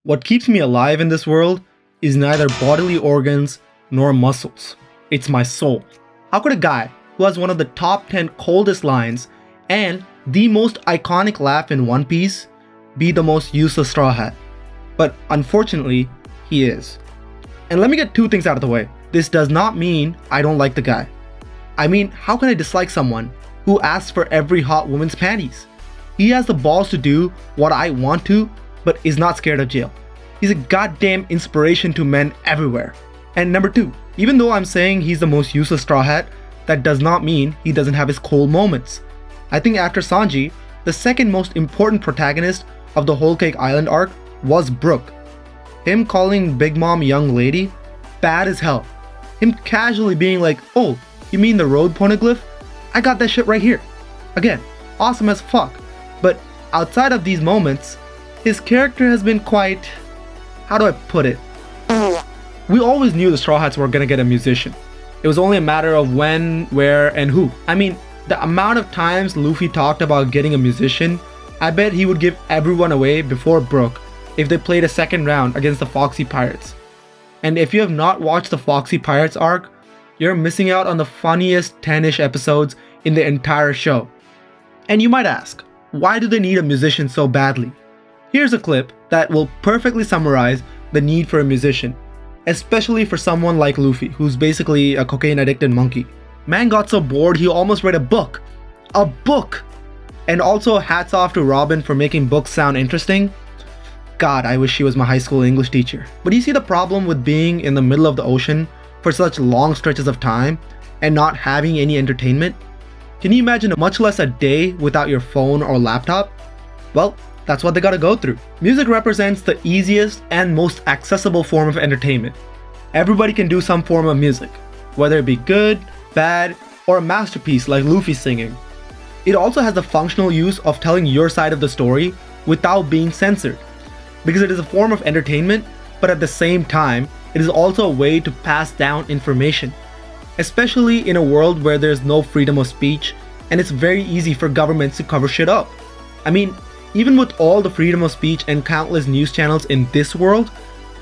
What keeps me alive in this world is neither bodily organs nor muscles. It's my soul. How could a guy who has one of the top 10 coldest lines and the most iconic laugh in One Piece be the most useless straw hat? But unfortunately, he is. And let me get two things out of the way. This does not mean I don't like the guy. I mean, how can I dislike someone who asks for every hot woman's panties? He has the balls to do what I want to, but is not scared of jail. He's a goddamn inspiration to men everywhere. And number two, even though I'm saying he's the most useless straw hat, that does not mean he doesn't have his cool moments. I think after Sanji, the second most important protagonist of the Whole Cake Island arc was Brook. Him calling Big Mom young lady, bad as hell. Him casually being like, oh, you mean the road poneglyph? I got that shit right here. Again, awesome as fuck. But outside of these moments, his character has been quite, how do I put it? We always knew the Straw Hats were gonna get a musician. It was only a matter of when, where, and who. I mean, the amount of times Luffy talked about getting a musician, I bet he would give everyone away before Brook if they played a second round against the Foxy Pirates. And if you have not watched the Foxy Pirates arc, you're missing out on the funniest 10-ish episodes in the entire show. And you might ask, why do they need a musician so badly? Here's a clip that will perfectly summarize the need for a musician, especially for someone like Luffy, who's basically a cocaine-addicted monkey. Man got so bored he almost read a book. A book! And also hats off to Robin for making books sound interesting. God, I wish she was my high school English teacher. But you see the problem with being in the middle of the ocean for such long stretches of time and not having any entertainment? Can you imagine much less a day without your phone or laptop? Well, that's what they gotta go through. Music represents the easiest and most accessible form of entertainment. Everybody can do some form of music, whether it be good, bad, or a masterpiece like Luffy singing. It also has the functional use of telling your side of the story without being censored, because it is a form of entertainment, but at the same time, it is also a way to pass down information, especially in a world where there's no freedom of speech and it's very easy for governments to cover shit up. I mean, even with all the freedom of speech and countless news channels in this world,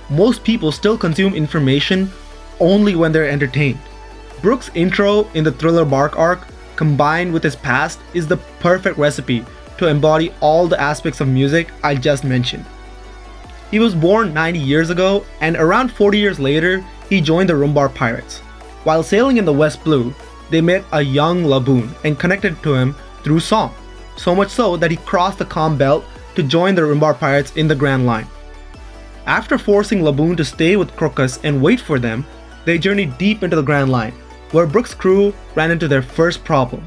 most people still consume information only when they're entertained. Brook's intro in the Thriller Bark arc, combined with his past, is the perfect recipe to embody all the aspects of music I just mentioned. He was born 90 years ago, and around 40 years later, he joined the Rumbar Pirates. While sailing in the West Blue, they met a young Laboon and connected to him through song. So much so that he crossed the calm belt to join the Rumbar Pirates in the Grand Line. After forcing Laboon to stay with Crocus and wait for them, they journeyed deep into the Grand Line, where Brook's crew ran into their first problem.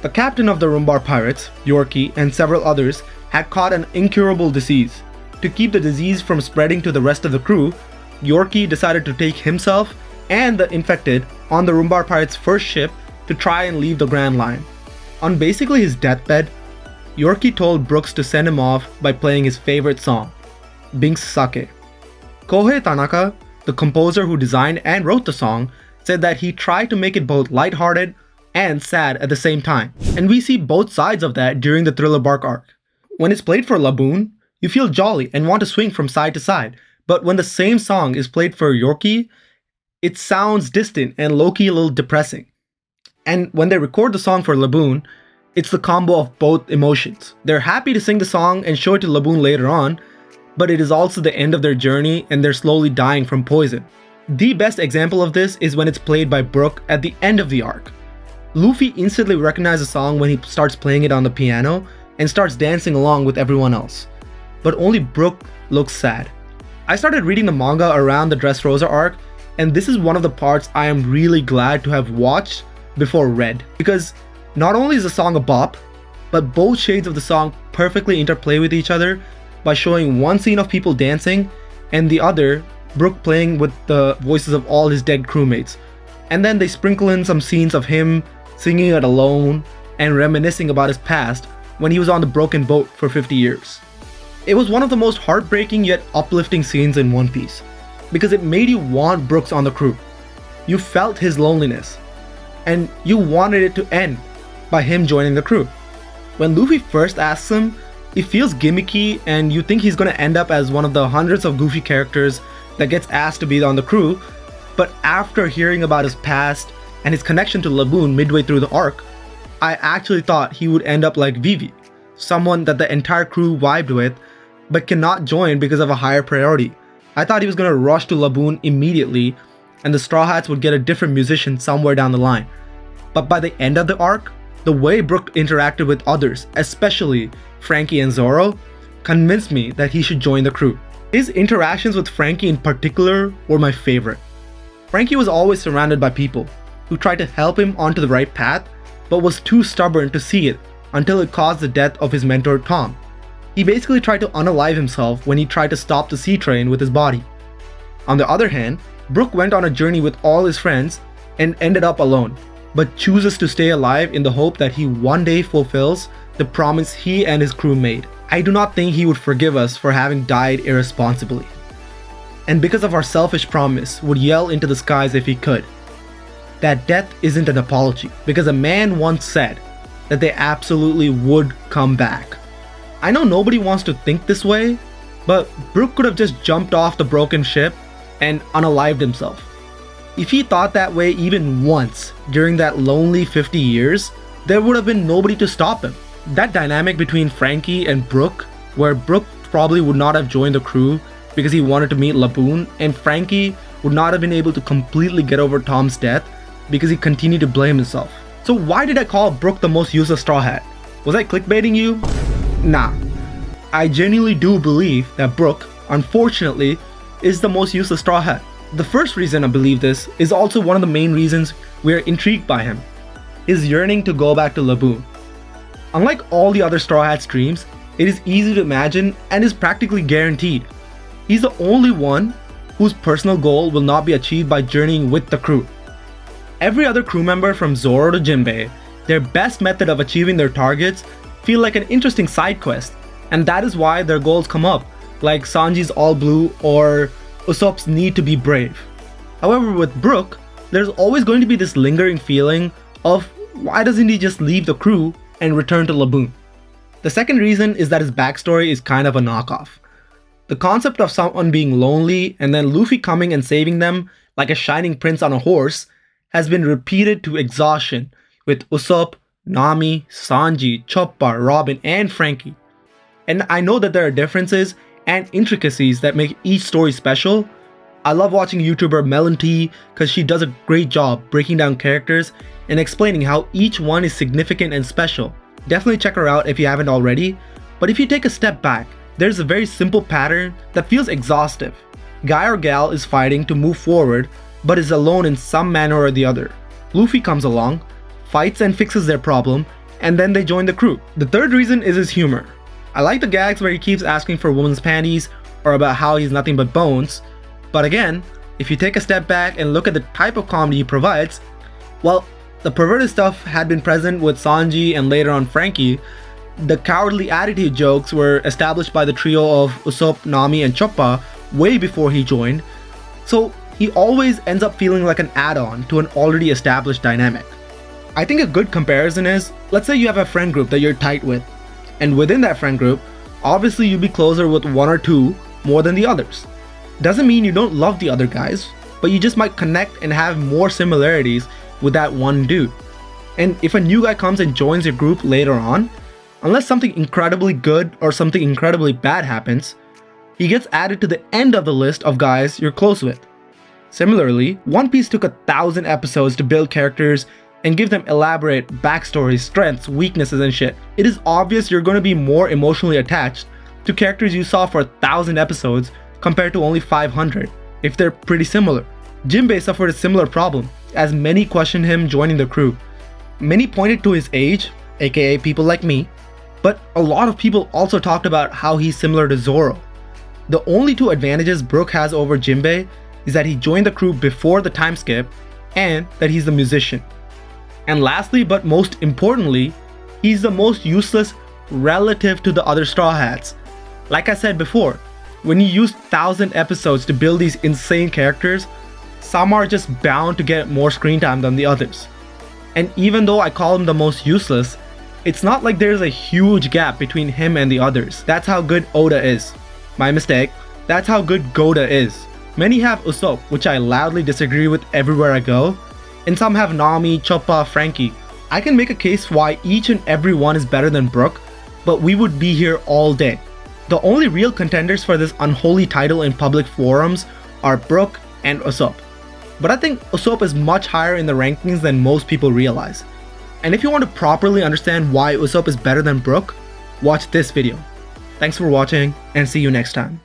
The captain of the Rumbar Pirates, Yorkie, and several others had caught an incurable disease. To keep the disease from spreading to the rest of the crew, Yorkie decided to take himself and the infected on the Rumbar Pirates' first ship to try and leave the Grand Line. On basically his deathbed, Yorkie told Brooks to send him off by playing his favorite song, Binks Sake. Kohei Tanaka, the composer who designed and wrote the song, said that he tried to make it both lighthearted and sad at the same time. And we see both sides of that during the Thriller Bark arc. When it's played for Laboon, you feel jolly and want to swing from side to side. But when the same song is played for Yorkie, it sounds distant and low-key a little depressing. And when they record the song for Laboon, it's the combo of both emotions. They're happy to sing the song and show it to Laboon later on, but it is also the end of their journey and they're slowly dying from poison. The best example of this is when it's played by Brook at the end of the arc. Luffy instantly recognizes the song when he starts playing it on the piano and starts dancing along with everyone else. But only Brook looks sad. I started reading the manga around the Dressrosa arc, and this is one of the parts I am really glad to have watched before read, because not only is the song a bop, but both shades of the song perfectly interplay with each other by showing one scene of people dancing and the other Brook playing with the voices of all his dead crewmates. And then they sprinkle in some scenes of him singing it alone and reminiscing about his past when he was on the broken boat for 50 years. It was one of the most heartbreaking yet uplifting scenes in One Piece, because it made you want Brooks on the crew. You felt his loneliness, and you wanted it to end by him joining the crew. When Luffy first asks him, It feels gimmicky and you think he's gonna end up as one of the hundreds of goofy characters that gets asked to be on the crew, but after hearing about his past and his connection to Laboon midway through the arc, I actually thought he would end up like Vivi, someone that the entire crew vibed with but cannot join because of a higher priority. I thought he was gonna rush to Laboon immediately and the Straw Hats would get a different musician somewhere down the line. But by the end of the arc, the way Brook interacted with others, especially Frankie and Zoro, convinced me that he should join the crew. His interactions with Frankie in particular were my favorite. Frankie was always surrounded by people who tried to help him onto the right path, but was too stubborn to see it until it caused the death of his mentor Tom. He basically tried to unalive himself when he tried to stop the sea train with his body. On the other hand, Brook went on a journey with all his friends and ended up alone, but chooses to stay alive in the hope that he one day fulfills the promise he and his crew made. I do not think he would forgive us for having died irresponsibly, and because of our selfish promise would yell into the skies if he could. That death isn't an apology, because a man once said that they absolutely would come back. I know nobody wants to think this way, but Brook could have just jumped off the broken ship and unalived himself. If he thought that way even once during that lonely 50 years, there would have been nobody to stop him. That dynamic between Frankie and Brook, where Brook probably would not have joined the crew because he wanted to meet Laboon, and Frankie would not have been able to completely get over Tom's death because he continued to blame himself. So why did I call Brook the most useless Straw Hat? Was I clickbaiting you? Nah. I genuinely do believe that Brook, unfortunately, is the most useless Straw Hat. The first reason I believe this is also one of the main reasons we are intrigued by him, his yearning to go back to Laboon. Unlike all the other Straw Hats' dreams, it is easy to imagine and is practically guaranteed. He's the only one whose personal goal will not be achieved by journeying with the crew. Every other crew member from Zoro to Jinbei, their best method of achieving their targets feel like an interesting side quest, and that is why their goals come up, like Sanji's All Blue or Usopp's need to be brave. However, with Brook, there's always going to be this lingering feeling of why doesn't he just leave the crew and return to Laboon? The second reason is that his backstory is kind of a knockoff. The concept of someone being lonely and then Luffy coming and saving them like a shining prince on a horse has been repeated to exhaustion with Usopp, Nami, Sanji, Chopper, Robin, and Frankie. And I know that there are differences and intricacies that make each story special. I love watching YouTuber Melon T because she does a great job breaking down characters and explaining how each one is significant and special. Definitely check her out if you haven't already, but if you take a step back, there's a very simple pattern that feels exhaustive. Guy or gal is fighting to move forward but is alone in some manner or the other. Luffy comes along, fights and fixes their problem, and then they join the crew. The third reason is his humor. I like the gags where he keeps asking for women's panties or about how he's nothing but bones, but again, if you take a step back and look at the type of comedy he provides, well, the perverted stuff had been present with Sanji and later on Frankie. The cowardly attitude jokes were established by the trio of Usopp, Nami, and Choppa way before he joined, so he always ends up feeling like an add-on to an already established dynamic. I think a good comparison is, let's say you have a friend group that you're tight with, and within that friend group, obviously you'll be closer with one or two more than the others. Doesn't mean you don't love the other guys, but you just might connect and have more similarities with that one dude. And if a new guy comes and joins your group later on, unless something incredibly good or something incredibly bad happens, he gets added to the end of the list of guys you're close with. Similarly, One Piece took 1,000 episodes to build characters and give them elaborate backstories, strengths, weaknesses, and shit. It is obvious you're going to be more emotionally attached to characters you saw for 1,000 episodes compared to only 500, if they're pretty similar. Jinbei suffered a similar problem, as many questioned him joining the crew. Many pointed to his age, aka people like me, but a lot of people also talked about how he's similar to Zoro. The only two advantages Brook has over Jinbei is that he joined the crew before the time skip and that he's the musician. And lastly, but most importantly, he's the most useless relative to the other Straw Hats. Like I said before, when you use 1,000 episodes to build these insane characters, some are just bound to get more screen time than the others. And even though I call him the most useless, It's not like there's a huge gap between him and the others. That's how good Oda is. My mistake. That's how good Goda is. Many have Usopp, which I loudly disagree with everywhere I go, and some have Nami, Choppa, Frankie. I can make a case why each and every one is better than Brook, but we would be here all day. The only real contenders for this unholy title in public forums are Brook and Usopp. But I think Usopp is much higher in the rankings than most people realize. And if you want to properly understand why Usopp is better than Brook, watch this video. Thanks for watching and see you next time.